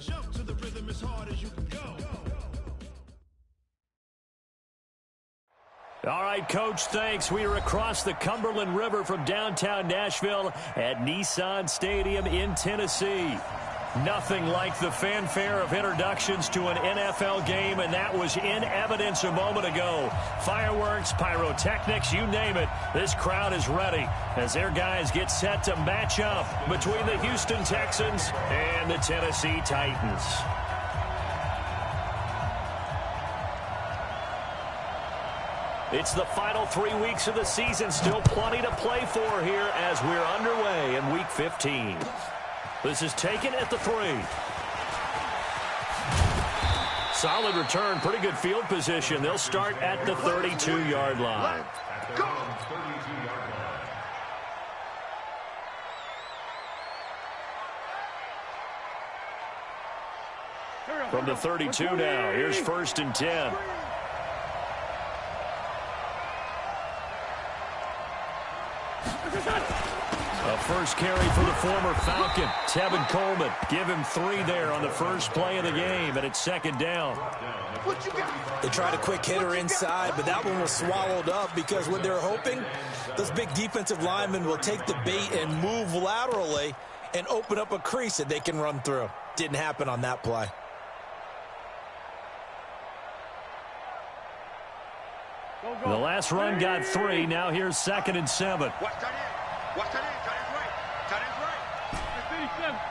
Jump to the rhythm as hard as you can go. All right, Coach, thanks. We are across the Cumberland River from downtown Nashville at Nissan Stadium in Tennessee. Nothing like the fanfare of introductions to an NFL game, and that was in evidence a moment ago. Fireworks, pyrotechnics, you name it. This crowd is ready as their guys get set to match up between the Houston Texans and the Tennessee Titans. It's the final 3 weeks of the season. Still plenty to play for here as we're underway in Week 15. This is taken at the 3. Solid return, pretty good field position. They'll start at the 32-yard line. From the 32 now, here's 1st and 10. A first carry for the former Falcon, Tevin Coleman. Give him 3 there on the first play of the game, and it's 2nd down. They tried a quick hitter inside, but that one was swallowed up because what they're hoping, those big defensive linemen will take the bait and move laterally and open up a crease that they can run through. Didn't happen on that play. The last run got 3. Now here's 2nd and 7. Watch that in. Watch that in. Tight end's right. Tight end's right.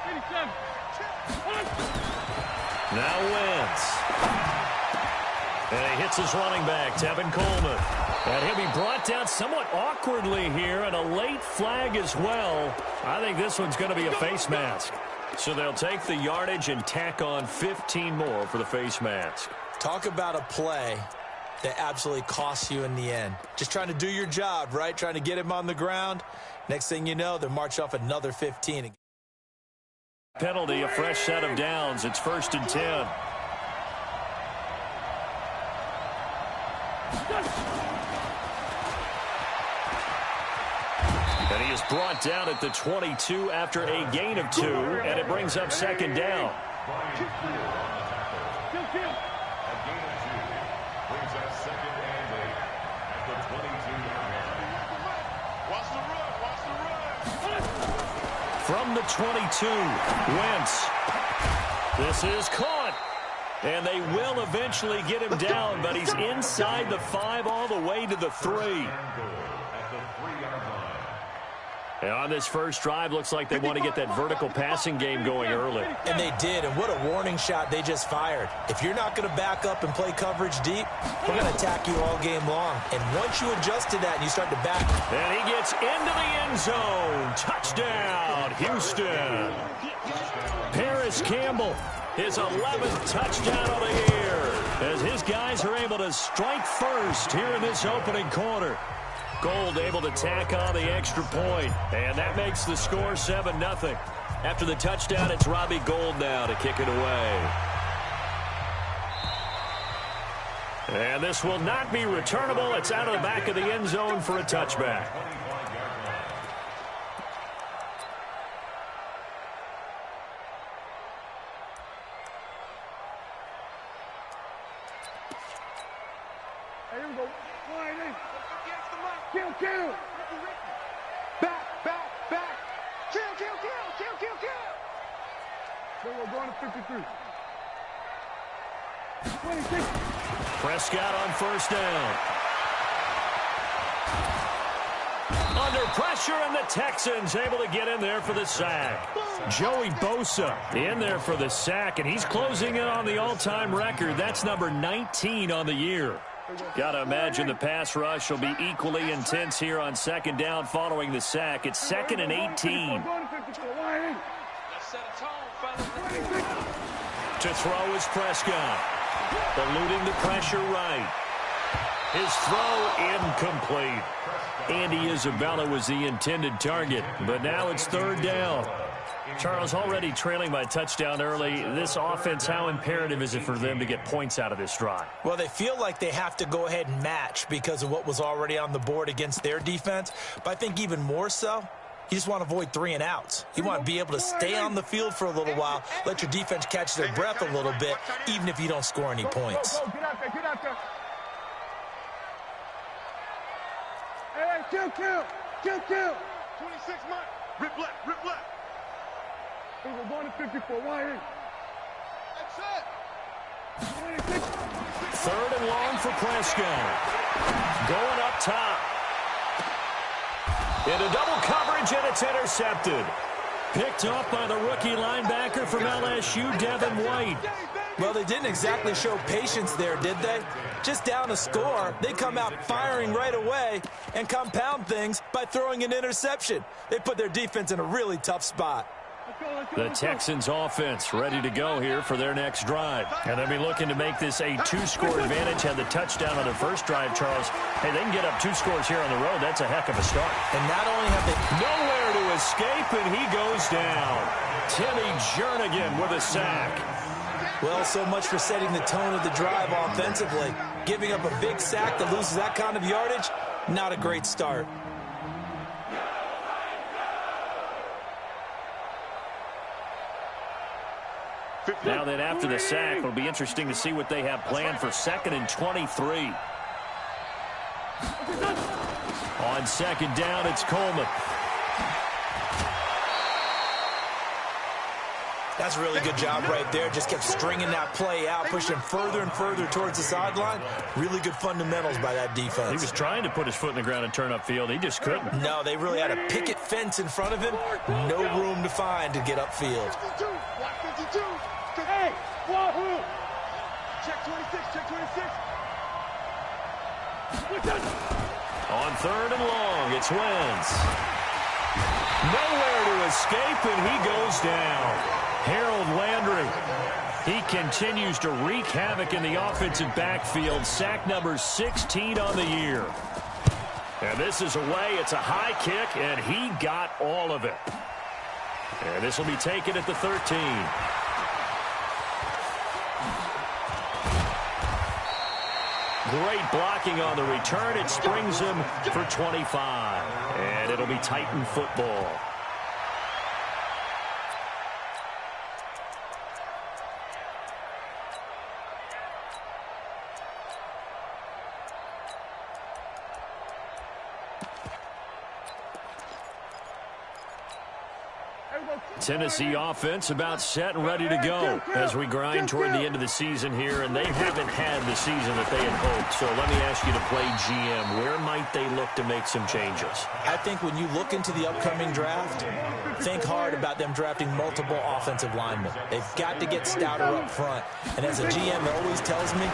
87. Now Wentz. And he hits his running back, Tevin Coleman. And he'll be brought down somewhat awkwardly here, and a late flag as well. I think this one's going to be a face mask. So they'll take the yardage and tack on 15 more for the face mask. Talk about a play that absolutely costs you in the end. Just trying to do your job, right? Trying to get him on the ground. Next thing you know, they'll march off another 15. Penalty, a fresh set of downs. It's 1st and 10. And he is brought down at the 22 after a gain of 2, and it brings up 2nd down. From the 22, Wentz. This is caught. And they will eventually get him down, but he's inside the 5 all the way to the 3. And on this first drive, looks like they want to get that vertical passing game going early. And they did, and what a warning shot they just fired. If you're not going to back up and play coverage deep, we're going to attack you all game long. And once you adjust to that and you start to back. And he gets into the end zone. Touchdown, Houston. Paris Campbell, his 11th touchdown of the year, as his guys are able to strike first here in this opening quarter. Gold able to tack on the extra point, and that makes the score 7-0. After the touchdown, it's Robbie Gould now to kick it away. And this will not be returnable. It's out of the back of the end zone for a touchback. Kill. Back. Kill. Then we're going to 53. 26. Prescott on 1st down. Under pressure, and the Texans able to get in there for the sack. Joey Bosa in there for the sack, and he's closing in on the all-time record. That's number 19 on the year. Got to imagine the pass rush will be equally intense here on 2nd down following the sack. It's 2nd and 18. To throw is Prescott. Eluding the pressure right. His throw incomplete. Andy Isabella was the intended target, but now it's 3rd down. Charles, already trailing by touchdown early. This offense, how imperative is it for them to get points out of this drive? Well, they feel like they have to go ahead and match because of what was already on the board against their defense. But I think even more so, You just want to avoid 3 and outs. You want to be able to stay on the field for a little while, let your defense catch their breath a little bit, even if you don't score any points. Go, get out there, get out there. Hey, kill. 26 months. Rip left. Hey, we're going to 54. Why ain't? That's it. 26. 3rd and long for Prescott. Going up top. Into double coverage, and it's intercepted. Picked off by the rookie linebacker from LSU, Devin White. Well, they didn't exactly show patience there, did they? Just down a score, they come out firing right away and compound things by throwing an interception. They put their defense in a really tough spot. The Texans offense ready to go here for their next drive. And they'll be looking to make this a 2-score advantage. Had the touchdown on their first drive, Charles. Hey, they can get up 2 scores here on the road. That's a heck of a start. And not only have they nowhere to escape, and he goes down. Timmy Jernigan with a sack. Well, so much for setting the tone of the drive offensively. Giving up a big sack that loses that kind of yardage, not a great start. Now then, after the sack, it'll be interesting to see what they have planned for 2nd and 23. On 2nd down, it's Coleman. That's a really good job right there. Just kept stringing that play out, pushing further and further towards the sideline. Really good fundamentals by that defense. He was trying to put his foot in the ground and turn upfield. He just couldn't. No, they really had a picket fence in front of him. No room to find to get upfield. 52. Watch 52. Hey, wahoo! Check 26. On 3rd and long, it's Wentz. Nowhere to escape, and he goes down. Harold Landry. He continues to wreak havoc in the offensive backfield. Sack number 16 on the year. And this is away. It's a high kick, and he got all of it. And this will be taken at the 13. Great blocking on the return. It springs him for 25. And it'll be Titan football. Tennessee offense about set and ready to go as we grind toward the end of the season here, and they haven't had the season that they had hoped. So let me ask you to play GM. Where might they look to make some changes? I think when you look into the upcoming draft, think hard about them drafting multiple offensive linemen. They've got to get stouter up front. And as a GM that always tells me,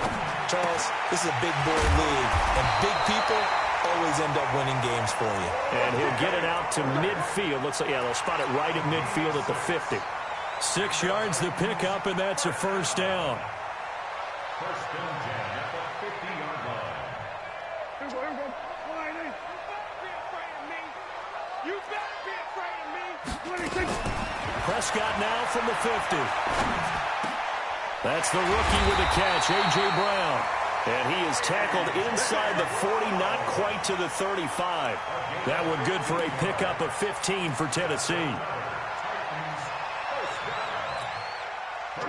Charles, this is a big boy league, and big people always end up winning games for you. And he'll get it out to midfield. Looks like, yeah, they'll spot it right at midfield at the 50. 6 yards the pickup, and that's a 1st down. First down at the 50-yard line. Here we go. Why ain't? You better be afraid of me. 26. Prescott now from the 50. That's the rookie with the catch, A.J. Brown. And he is tackled inside the 40, not quite to the 35. That one good for a pickup of 15 for Tennessee.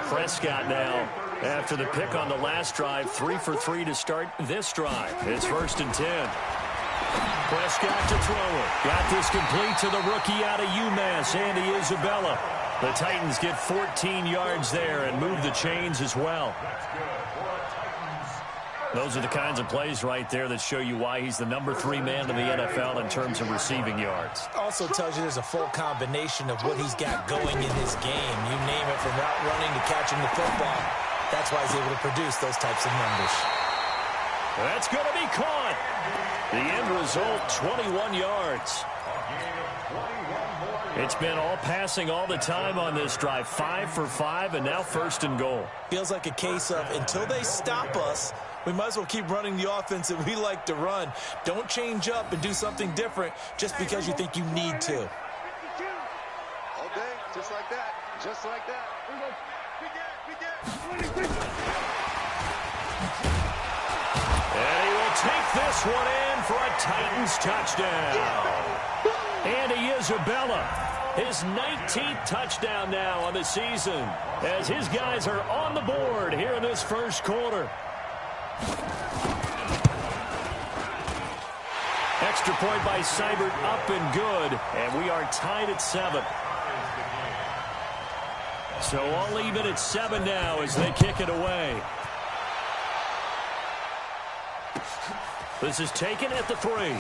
Prescott now, after the pick on the last drive, 3 for 3 to start this drive. It's 1st and 10. Prescott to throw it. Got this complete to the rookie out of UMass, Andy Isabella. The Titans get 14 yards there and move the chains as well. Those are the kinds of plays right there that show you why he's the number 3 man in the NFL in terms of receiving yards. Also tells you there's a full combination of what he's got going in his game. You name it, from route running to catching the football. That's why he's able to produce those types of numbers. That's going to be caught. The end result, 21 yards. It's been all passing all the time on this drive. 5 for 5, and now 1st and goal. Feels like a case of, until they stop us, we might as well keep running the offense that we like to run. Don't change up and do something different just because you think you need to. All day, just like that. Just like that. And he will take this one in for a Titans touchdown. Andy Isabella, his 19th touchdown now on the season, as his guys are on the board here in this first quarter. Extra point by Seibert, up and good, and we are tied at 7. So all even at 7 now as they kick it away. This is taken at the 3.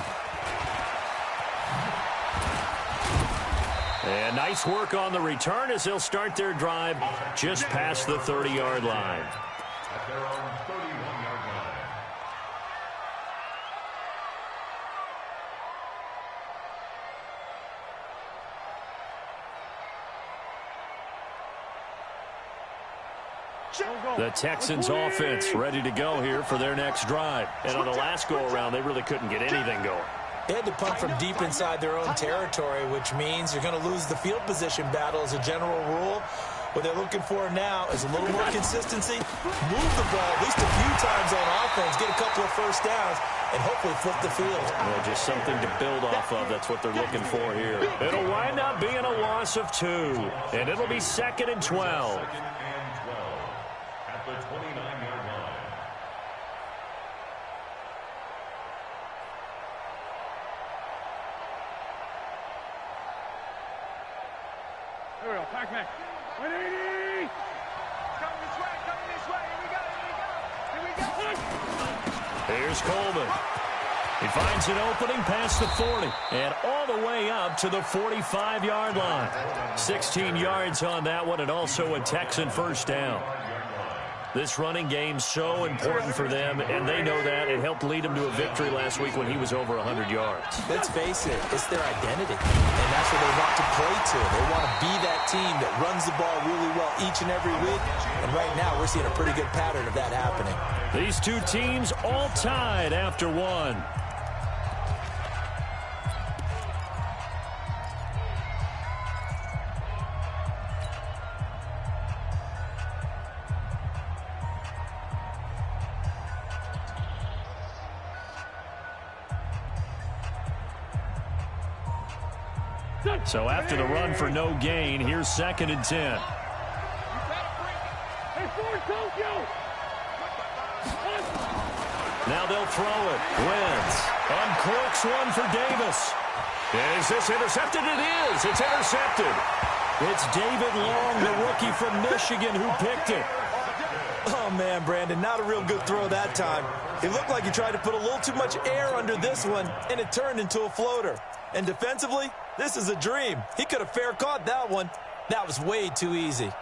And nice work on the return as they'll start their drive just past the 30-yard line. At their own 31-yard line. The Texans offense ready to go here for their next drive. And on the last go-around, they really couldn't get anything going. They had to punt from deep inside their own territory, which means you're going to lose the field position battle as a general rule. What they're looking for now is a little more consistency, move the ball at least a few times on offense, get a couple of first downs, and hopefully flip the field. Well, just something to build off of. That's what they're looking for here. It'll wind up being a loss of 2, and it'll be 2nd and 12. At the 29-yard line. There we go. Pac-Man. 180. Coming this way, coming this way. Here we go, here we go. Here we go. Here's Coleman. He finds an opening past the 40 and all the way up to the 45-yard line. 16 yards on that one, and also a Texan first down. This running game so important for them, and they know that. It helped lead them to a victory last week when he was over 100 yards. Let's face it, it's their identity, and that's what they want to play to. They want to be that team that runs the ball really well each and every week, and right now we're seeing a pretty good pattern of that happening. These two teams all tied after 1. So after the run for no gain, here's 2nd and 10. Now they'll throw it. Wins. Uncorks one for Davis. Is this intercepted? It is. It's intercepted. It's David Long, the rookie from Michigan, who picked it. Oh, man, Brandon, not a real good throw that time. It looked like he tried to put a little too much air under this one, and it turned into a floater. And defensively, this is a dream. He could have fair caught that one. That was way too easy.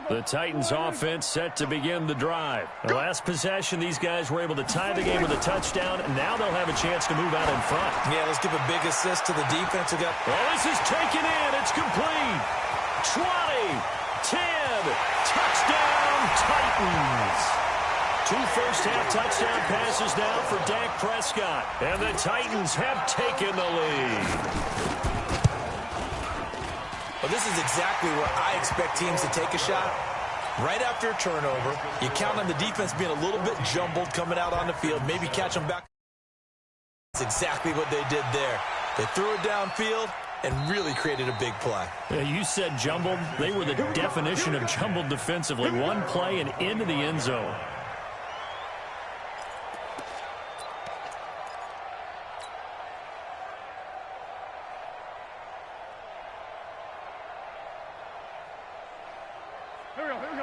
The Titans offense set to begin the drive. The last possession, these guys were able to tie the game with a touchdown, and now they'll have a chance to move out in front. Yeah, let's give a big assist to the defense. Well, this is taken in. It's complete. 20, 10, touchdown, Titans. 2 first-half touchdown passes now for Dak Prescott, and the Titans have taken the lead. Well, this is exactly where I expect teams to take a shot. Right after a turnover, you count on the defense being a little bit jumbled coming out on the field, maybe catch them back. That's exactly what they did there. They threw it downfield and really created a big play. You said jumbled. They were the definition of jumbled defensively. One play and into the end zone.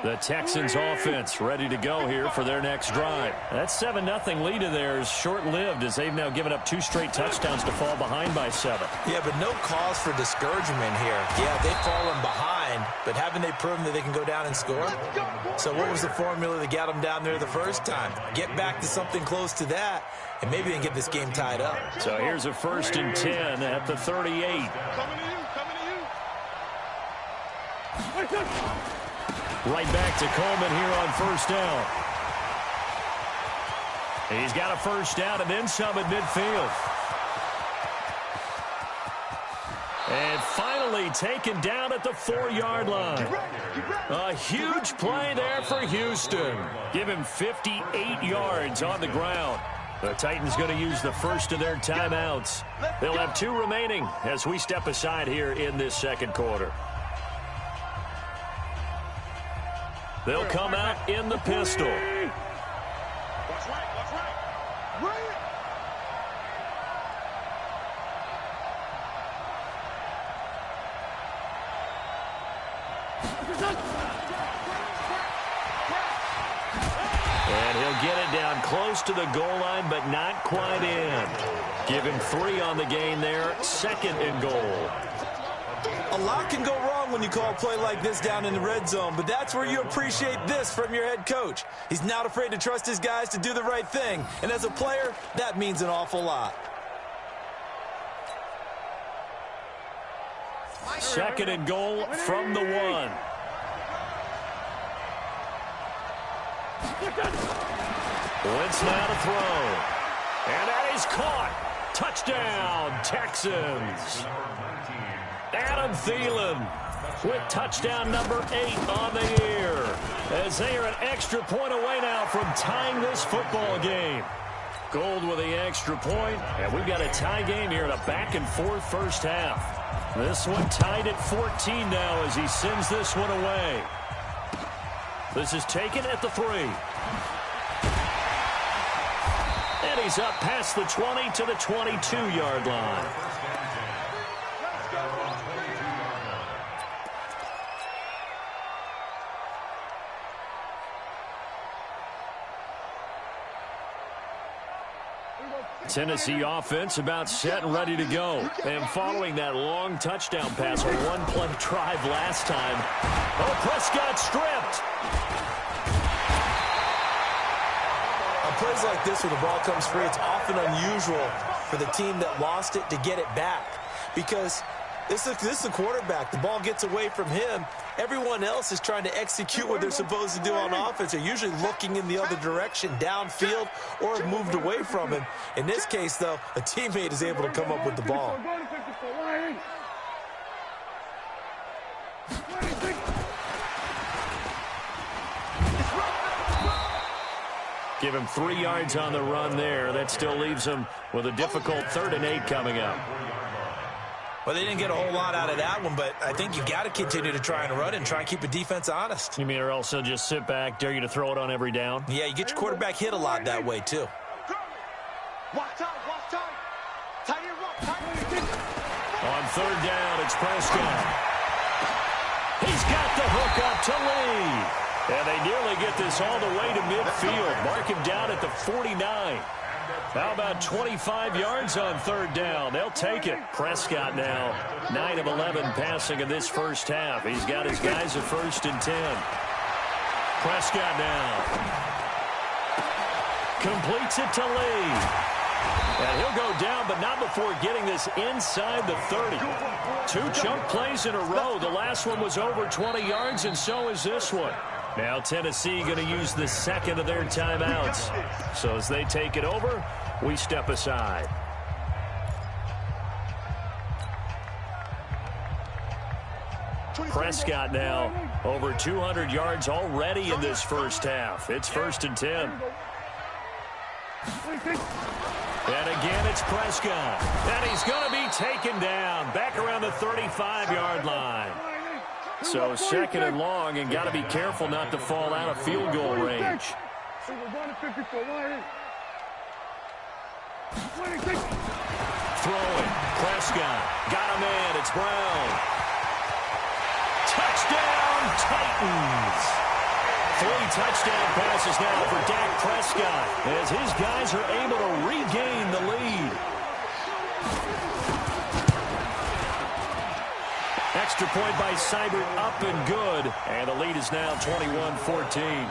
The Texans offense ready to go here for their next drive. That 7-0 lead of theirs short-lived as they've now given up 2 straight touchdowns to fall behind by 7. Yeah, but no cause for discouragement here. Yeah, they've fallen behind, but haven't they proven that they can go down and score? So what was the formula that got them down there the first time? Get back to something close to that, and maybe they can get this game tied up. So here's a 1st and 10 at the 38. Coming to you, coming to you. Right back to Coleman here on 1st down. He's got a 1st down and then some at midfield. And final nearly taken down at the 4-yard line. A huge play there for Houston. Give him 58 yards on the ground. The Titans going to use the first of their timeouts. They'll have 2 remaining as we step aside here in this second quarter. They'll come out in the pistol. What's right? What's right? Right. And he'll get it down close to the goal line, but not quite in. Give him 3 on the gain there. 2nd and goal. A lot can go wrong when you call a play like this down in the red zone, but that's where you appreciate this from your head coach. He's not afraid to trust his guys to do the right thing, and as a player, that means an awful lot. 2nd and goal from the 1. Wentz now to throw. And that is caught. Touchdown, Texans. Adam Thielen with touchdown number 8 on the year, as they are an extra point away now from tying this football game. Gold with the extra point, and we've got a tie game here in a back-and-forth first half. This one tied at 14 now as he sends this one away. This is taken at the 3. And he's up past the 20 to the 22-yard line. Tennessee offense about set and ready to go. And following that long touchdown pass, a one-play drive last time. Oh, Prescott stripped. On plays like this where the ball comes free, it's often unusual for the team that lost it to get it back. Because this is the quarterback. The ball gets away from him. Everyone else is trying to execute what they're supposed to do on offense. They're usually looking in the other direction, downfield, or moved away from him. In this case, though, a teammate is able to come up with the ball. Give him 3 yards on the run there. That still leaves him with a difficult 3rd and 8 coming up. Well, they didn't get a whole lot out of that one, but I think you got to continue to try and run and try and keep the defense honest. You mean or also just sit back, dare you to throw it on every down? Yeah, you get your quarterback hit a lot that way, too. Watch time, watch time. Tight end, walk, tight end. On 3rd down, it's Prescott. He's got the hook up to Lee. And they nearly get this all the way to midfield. Mark him down at the 49. How about 25 yards on 3rd down? They'll take it. Prescott now 9 of 11 passing in this first half. He's got his guys at 1st and 10. Prescott now completes it to Lee. And he'll go down, but not before getting this inside the 30. 2 chunk plays in a row. The last one was over 20 yards, and so is this one. Now Tennessee going to use the 2nd of their timeouts. So as they take it over, we step aside. Prescott now over 200 yards already in this first half. It's 1st and 10. And again, it's Prescott. And he's going to be taken down back around the 35-yard line. So 2nd and long, and got to be careful not to fall out of field goal range. Throwing. Prescott. Got a man. It's Brown. Touchdown, Titans. 3 touchdown passes now for Dak Prescott as his guys are able to regain the lead. Extra point by Seibert, up and good. And the lead is now 21-14.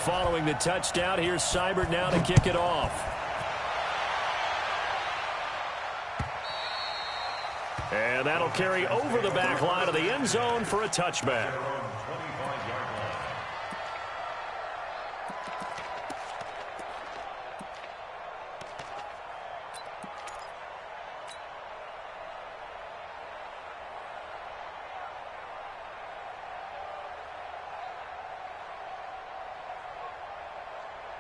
Following the touchdown, here's Seibert now to kick it off. And that'll carry over the back line of the end zone for a touchback.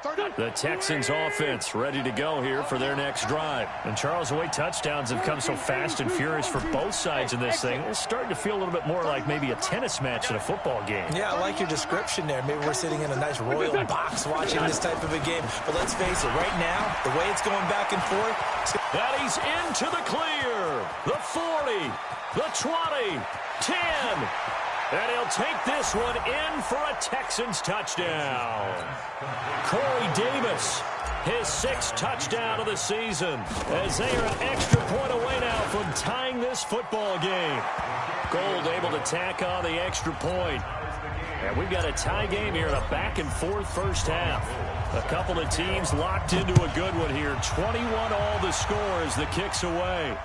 The Texans offense ready to go here for their next drive. And Charles, the way touchdowns have come so fast and furious for both sides in this thing, it's starting to feel a little bit more like maybe a tennis match in a football game. Yeah, I like your description there. Maybe we're sitting in a nice royal box watching this type of a game. But let's face it, right now, the way it's going back and forth. And he's into the clear. The 40, the 20, 10. And he'll take this one in for a Texans touchdown. Corey Davis, his 6th touchdown of the season, as they are an extra point away now from tying this football game. Gold able to tack on the extra point. And we've got a tie game here in a back-and-forth first half. A couple of teams locked into a good one here. 21 all the score as the kick's away.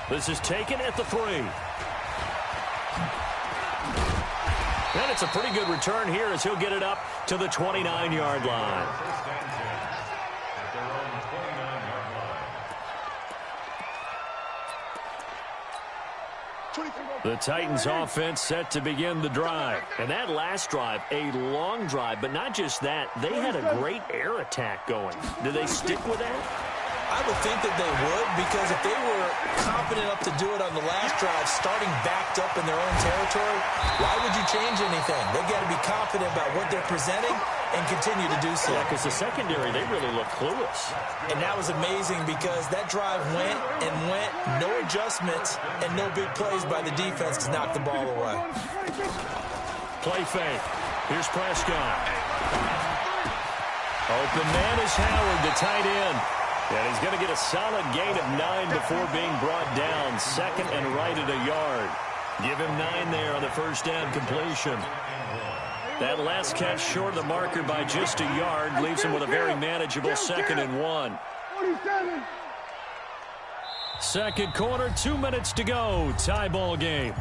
This is taken at the 3. And it's a pretty good return here as he'll get it up to the 29-yard line. The Titans offense set to begin the drive. And that last drive, a long drive, but not just that, they had a great air attack going. Do they stick with that? I would think that they would, because if they were confident enough to do it on the last drive, starting backed up in their own territory, why would you change anything? They've got to be confident about what they're presenting and continue to do so. Yeah, because the secondary, they really look clueless. And that was amazing because that drive went and went, no adjustments, and no big plays by the defense to knock the ball away. Play fake. Here's Prescott. Open man is Howard, the tight end. And he's going to get a solid gain of 9 before being brought down. 2nd and right at a yard. Give him 9 there on the first down completion. That last catch short of the marker by just a yard leaves him with a very manageable 2nd and 1. Second quarter, 2 minutes to go. Tie ball game.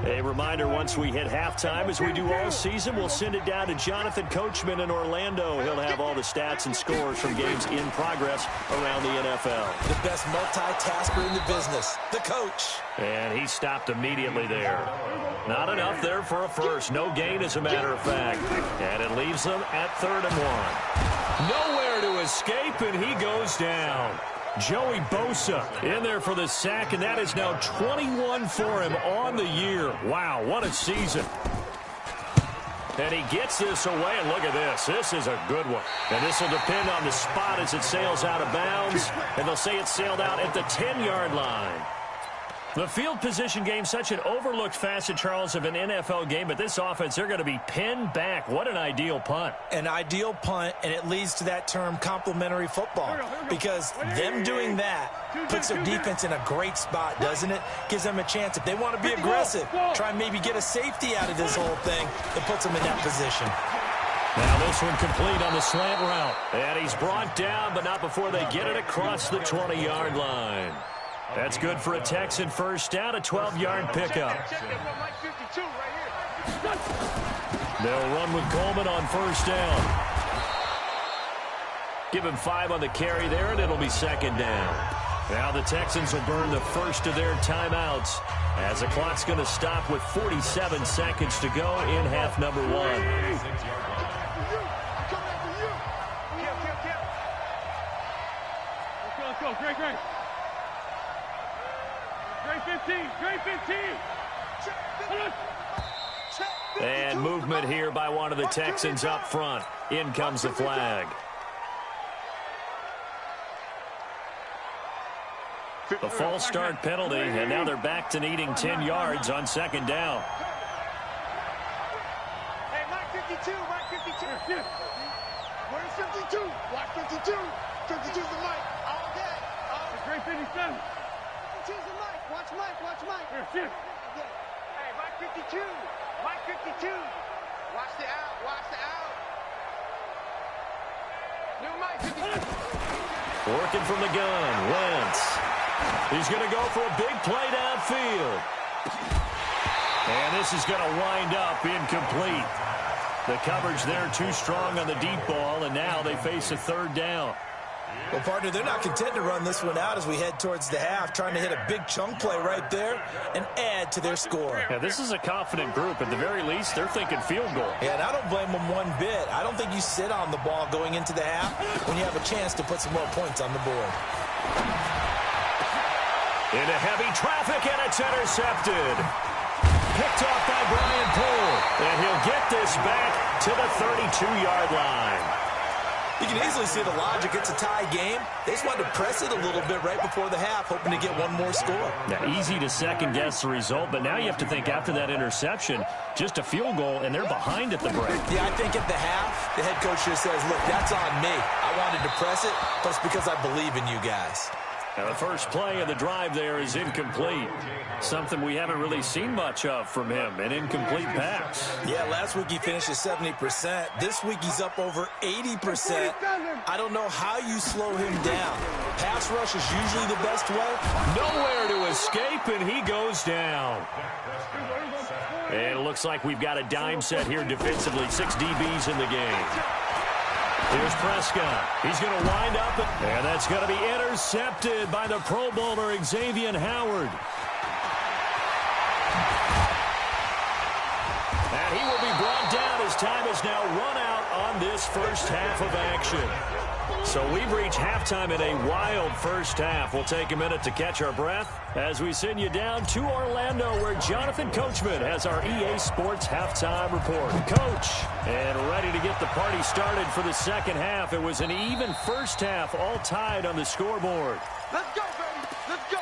A reminder, once we hit halftime, as we do all season, we'll send it down to Jonathan Coachman in Orlando. He'll have all the stats and scores from games in progress around the NFL. The best multitasker in the business, the coach. And he stopped immediately there. Not enough there for a first. No gain, as a matter of fact. And it leaves them at 3rd and 1. Nowhere to escape, and he goes down. Joey Bosa in there for the sack, and that is now 21 for him on the year. Wow, what a season. And he gets this away, and look at this. This is a good one. And this will depend on the spot as it sails out of bounds, and they'll say it sailed out at the 10-yard line. The field position game, such an overlooked facet, Charles, of an NFL game, but this offense, they're going to be pinned back. What an ideal punt. An ideal punt, and it leads to that term complementary football, because them doing that puts their defense in a great spot, doesn't it? Gives them a chance. If they want to be aggressive, try and maybe get a safety out of this whole thing, it puts them in that position. Now this one complete on the slant route. And he's brought down, but not before they get it across the 20-yard line. That's good for a Texan first down, a 12-yard pickup. They'll run with Coleman on first down. Give him 5 on the carry there, and it'll be 2nd down. Now the Texans will burn the first of their timeouts as the clock's going to stop with 47 seconds to go in half number 1. Let's go, great. Great 15. And movement here by one of the Texans up front. In comes the flag. The false start penalty, and now they're back to needing 10 yards on 2nd down. Hey, Mike 52. Where's 52? Watch 52. 52's the mic. All day. Great 57. 52's the mic. Watch Mike. Here. Hey, Mike 52. Mike 52. Watch the out. New Mike 52. Working from the gun, Wentz. He's going to go for a big play downfield. And this is going to wind up incomplete. The coverage there too strong on the deep ball, and now they face a 3rd down. Well, partner, they're not content to run this one out as we head towards the half, trying to hit a big chunk play right there and add to their score. Yeah, this is a confident group. At the very least, they're thinking field goal. Yeah, and I don't blame them one bit. I don't think you sit on the ball going into the half when you have a chance to put some more points on the board. Into heavy traffic, and it's intercepted. Picked off by Brian Poole, and he'll get this back to the 32-yard line. You can easily see the logic. It's a tie game. They just wanted to press it a little bit right before the half, hoping to get one more score. Now, easy to second-guess the result, but now you have to think after that interception, just a field goal, and they're behind at the break. Yeah, I think at the half, the head coach just says, look, that's on me. I wanted to press it, but it's because I believe in you guys. Now, the first play of the drive there is incomplete. Something we haven't really seen much of from him, an incomplete pass. Yeah, last week he finished at 70%. This week he's up over 80%. I don't know how you slow him down. Pass rush is usually the best way. Nowhere to escape, and he goes down. And it looks like we've got a dime set here defensively. 6 DBs in the game. Here's Prescott. He's going to wind up, and that's going to be intercepted by the Pro Bowler Xavier Howard. And he will be brought down as time is now run out on this first half of action. So we've reached halftime in a wild first half. We'll take a minute to catch our breath as we send you down to Orlando, where Jonathan Coachman has our EA Sports halftime report. Coach, and ready to get the party started for the second half. It was an even first half, all tied on the scoreboard. Let's go, baby. Let's go.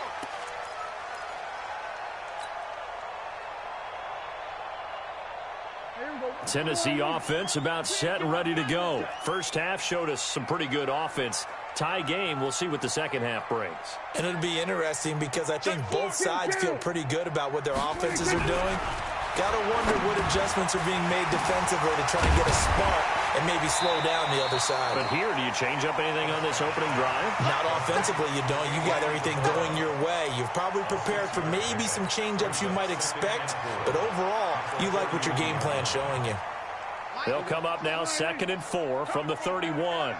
Tennessee offense about set and ready to go. First half showed us some pretty good offense. Tie game, we'll see what the second half brings. And it'll be interesting because I think both sides feel pretty good about what their offenses are doing. Got to wonder what adjustments are being made defensively to try and get a spark and maybe slow down the other side. But here, do you change up anything on this opening drive? Not offensively, you don't. You got everything going your way. You've probably prepared for maybe some change-ups you might expect, but overall, you like what your game plan's showing you. They'll come up now 2nd and 4 from the 31.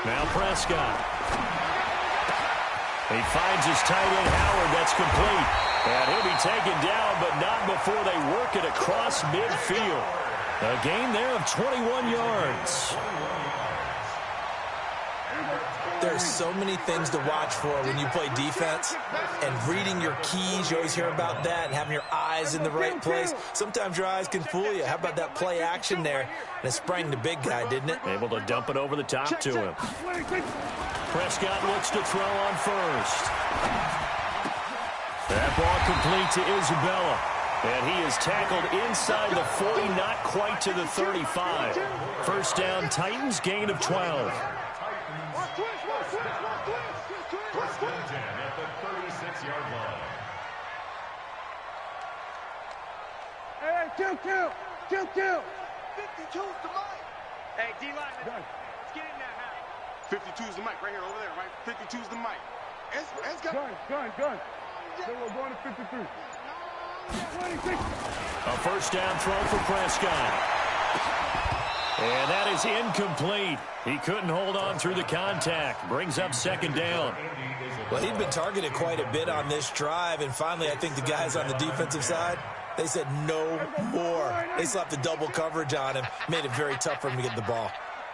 Now Prescott. He finds his tight end, Howard. That's complete. And he'll be taken down, but not before they work it across midfield. A gain there of 21 yards. There's so many things to watch for when you play defense, and reading your keys, you always hear about that, and having your eyes in the right place. Sometimes your eyes can fool you. How about that play action there? And it sprang the big guy, didn't it? Able to dump it over the top to him. Prescott looks to throw on first. That ball complete to Isabella. And he is tackled inside the 40, not quite to the 35. First down, Titans, gain of 12. First and 10 at the 36-yard line. Hey, kill. 52's the mic. Hey, D-line, let's get in there now. 52's the mic right here, over there, right? 52's the mic. It's got... Gun. So we're going to 53. 26. A first down throw for Prescott. And that is incomplete. He couldn't hold on through the contact. Brings up second down. Well, he'd been targeted quite a bit on this drive, and finally I think the guys on the defensive side, they said no more. They slapped the double coverage on him, made it very tough for him to get the ball.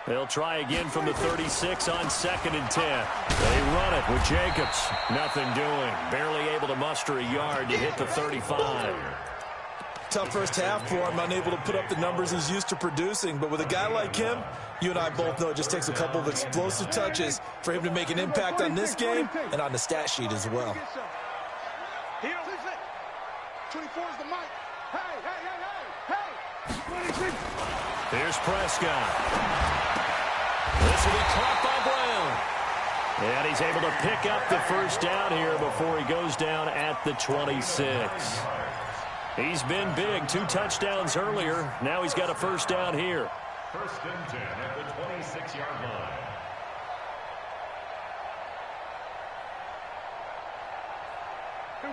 They'll try again from the 36 on 2nd and 10. They run it with Jacobs. Nothing doing. Barely able to muster a yard to hit the 35. Tough first half for him, unable to put up the numbers he's used to producing. But with a guy like him, you and I both know it just takes a couple of explosive touches for him to make an impact on this game and on the stat sheet as well. Here, 24's the mic. Hey. Here's Prescott. This will be caught by Brown. And he's able to pick up the first down here before he goes down at the 26. He's been big. 2 touchdowns earlier. Now he's got a first down here. First and 10 at the 26-yard line.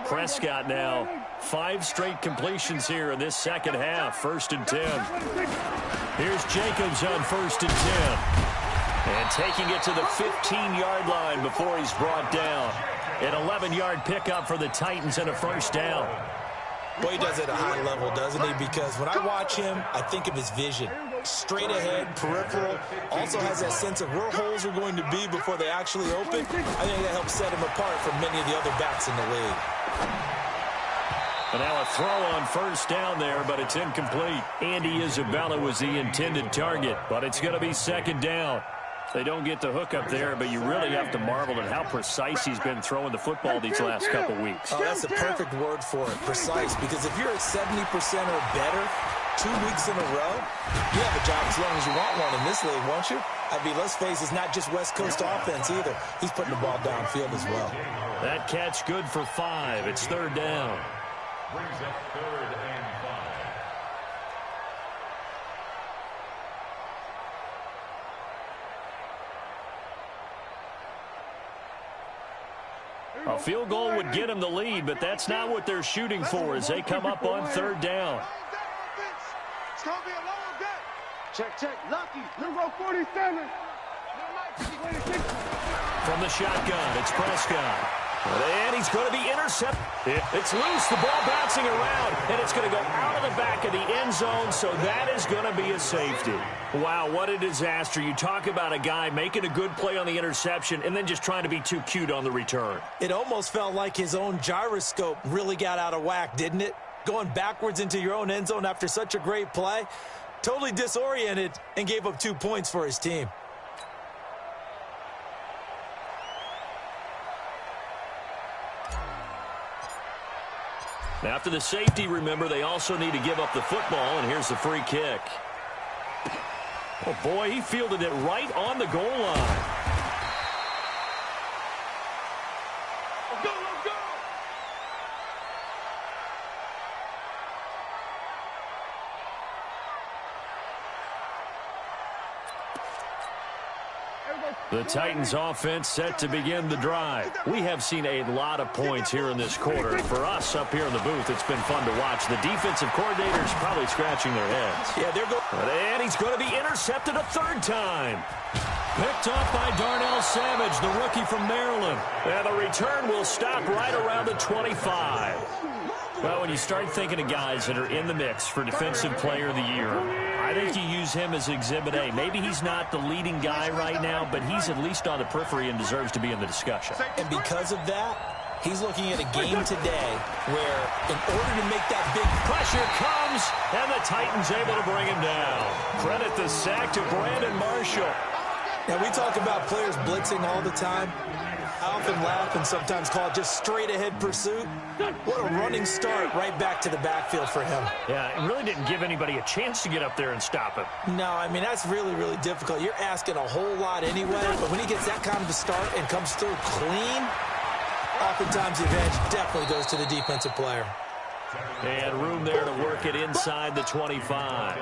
Prescott now 5 straight completions here in this second half. 1st and 10. Here's Jacobs on 1st and 10. And taking it to the 15-yard line before he's brought down. An 11-yard pickup for the Titans and a 1st down. Well, he does it at a high level, doesn't he? Because when I watch him, I think of his vision. Straight ahead, peripheral. Also has that sense of where holes are going to be before they actually open. I think that helps set him apart from many of the other backs in the league. And now a throw on 1st down there, but it's incomplete. Andy Isabella was the intended target, but it's going to be 2nd down. They don't get the hook up there, but you really have to marvel at how precise he's been throwing the football these last couple weeks. Oh, that's the perfect word for it, precise, because if you're at 70% or better 2 weeks in a row, you have a job as long as you want one in this league, won't you? I mean, let's face it, it's not just West Coast offense either. He's putting the ball downfield as well. That catch good for 5. It's 3rd down. Brings up 3rd and 5. A field goal would get him the lead, but that's not what they're shooting for as they come up on 3rd down. It's going to be a long day. Check. Lucky. Number 47. From the shotgun, it's Prescott. And he's going to be intercepted. It's loose, the ball bouncing around, and it's going to go out of the back of the end zone, so that is going to be a safety. Wow, what a disaster. You talk about a guy making a good play on the interception and then just trying to be too cute on the return. It almost felt like his own gyroscope really got out of whack, didn't it? Going backwards into your own end zone after such a great play. Totally disoriented and gave up 2 points for his team. After the safety, remember, they also need to give up the football, and here's the free kick. Oh, boy, he fielded it right on the goal line. Let's go. The Titans offense set to begin the drive. We have seen a lot of points here in this quarter. For us up here in the booth, it's been fun to watch. The defensive coordinators probably scratching their heads. Yeah, they're going. And he's going to be intercepted a 3rd time. Picked off by Darnell Savage, the rookie from Maryland. And the return will stop right around the 25. Well, when you start thinking of guys that are in the mix for Defensive Player of the Year, I think you use him as Exhibit A. Maybe he's not the leading guy right now, but he's at least on the periphery and deserves to be in the discussion. And because of that, he's looking at a game today where in order to make that big Pressure comes, and the Titans able to bring him down. Credit the sack to Brandon Marshall. Now, we talk about players blitzing all the time. I often laugh and sometimes call it just straight-ahead pursuit. What a running start right back to the backfield for him. Yeah, it really didn't give anybody a chance to get up there and stop him. No, I mean, that's really, really difficult. You're asking a whole lot anyway, but when he gets that kind of a start and comes through clean, oftentimes the advantage definitely goes to the defensive player. And room there to work it inside the 25.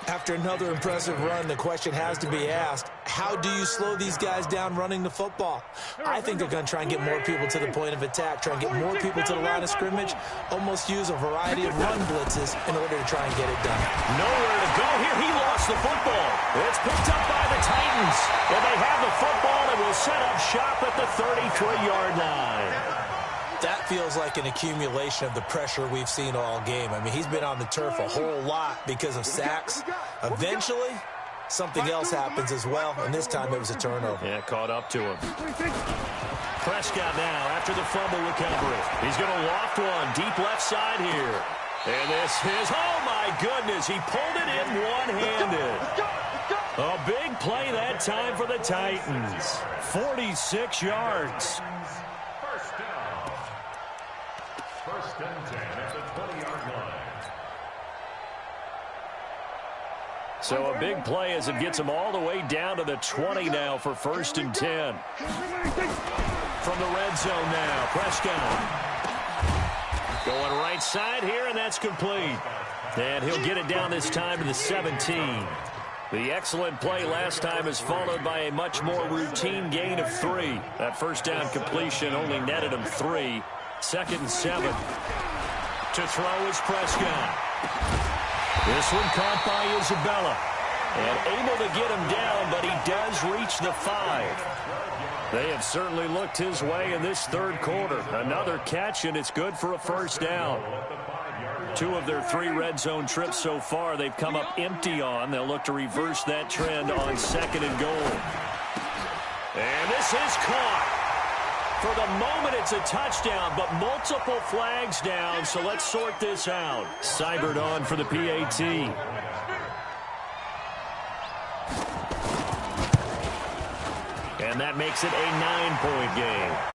After another impressive run, the question has to be asked, how do you slow these guys down running the football? I think they're going to try and get more people to the point of attack, try and get more people to the line of scrimmage, almost use a variety of run blitzes in order to try and get it done. Nowhere to go here. He lost the football. It's picked up by the Titans. And they have the football and will set up shop at the 33-yard line. That feels like an accumulation of the pressure we've seen all game. I mean, he's been on the turf a whole lot because of sacks. Eventually, something else happens as well, and this time it was a turnover. Yeah, caught up to him. Prescott now after the fumble recovery. He's going to loft one deep left side here. And this is, oh my goodness, he pulled it in one-handed. A big play that time for the Titans. 46 yards. First and 10 at the 20-yard line. So a big play as it gets them all the way down to the 20 now for 1st and 10. From the red zone now, Prescott. Going right side here, and that's complete. And he'll get it down this time to the 17. The excellent play last time is followed by a much more routine gain of 3. That first down completion only netted him 3. 2nd and 7. To throw is Prescott. This one caught by Isabella. And able to get him down, but he does reach the 5. They have certainly looked his way in this 3rd quarter. Another catch, and it's good for a 1st down. 2 of their 3 red zone trips so far, they've come up empty on. They'll look to reverse that trend on 2nd and goal. And this is caught. For the moment, it's a touchdown, but multiple flags down, so let's sort this out. Seibert on for the PAT. And that makes it a 9-point game.